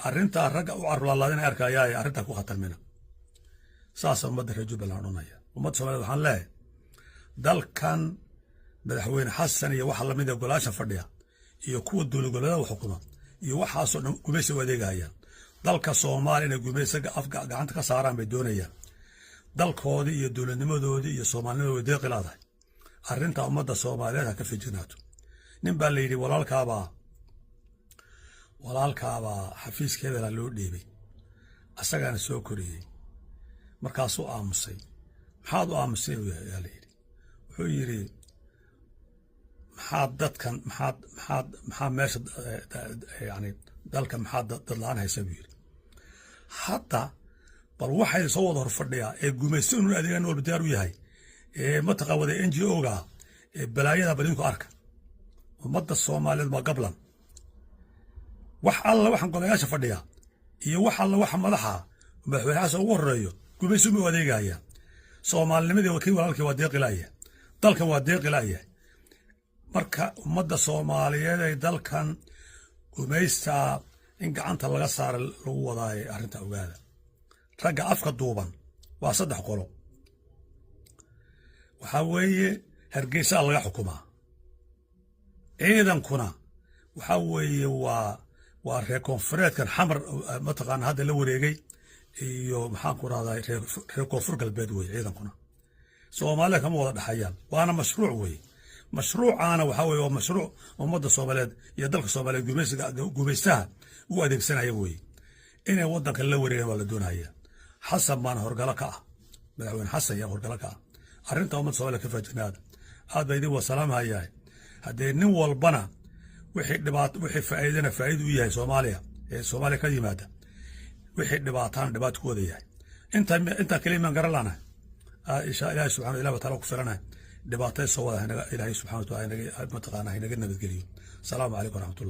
arrinta ragga u carruurlaadina arkaya arrinta ku khatarmina saas ummadda reer Jubbaland odhanaya ummadda Soomaaliyeed waxaan leeyahay dalkan madaxweyne xasan iyo waxa lamid ah golaasha fadhiya iyo kuwa dowlad goboleedyada xukuma iyo waxaasoo dhan gumaysi u adeegayaan dalka Soomaaliya inay gumaysiga afka gacanta ka saaraan bay doonayaan dalkoodii iyo dowladnimadoodii iyo Soomaalinimadooda way deeqi laadahay arrinta ummadda Soomaaliyeed ha ka feejinaato nin baa la yidhi walaalkaabaa xafiiskeeda loo dhiibay asagaana soo koriyey markaasuu aamusay maxaad u aamusay yaa la yidhi wuxuu yidhi maxaa meesha yani dalka maxaa dad la-aan haysa buu yidhi hadda bal waxay soo wada hor fadhiyaa ee gumaysi inuu adeegan walba diyaar u yahay ee mataqaawada NGO-ga ee balaayada badinku arka ummadda Soomaaliyeed waa gablan wax alla waxaan golayaasha fadhiya iyo wax alla waxa madaxa madaxweynaha ugu horeeyo gumaysi u adeegaya Soomaalinimadii wakiil walaalkii waa deeqilaaya dalkan waa deeqilaaya marka ummadda Soomaaliyeed ay dalkan gumaysta in gacanta laga saaro lagu wadaayo arrinta ogaada ragga afka duuban waa 3 qolo waxa weeye Hargeysa laga xukumaa ciidankuna waxa weeye waa reer koonfureedkan xamar mataqaan hadda la wareegay iyo maxaan ku raadayay reer koonfur galbeed weeye ciidankuna Soomaaliya kama wada dhaxayaan waana mashruuc weeye mashruucaana waxa weeye waa mashruuc ummadda Soomaaliyeed iyo dalka Soomaaliyeed gumaystaha u adeegsanaya weeye inay wadanka la wareegaan waa la doonayaa xasan baan horgala ka ah madaxweyne xasan yaa horgala ka ah arrinta ummadda Soomaaliyeed ka faajinaada aad bay idin wasalaamayaa haddee nin walbana wixii faa'iido u yahay Soomaaliya ee Soomaaliya ka yimaada wixii dhibaato ku wada yahay inta kaliya garan lana insha Allah subhanahu wa ta'ala ku firana dhibaato soo wada ilaahay subhanahu wa ta'ala mataqaana inaga nabadgeliyo salaamu alaykum wa rahmatullah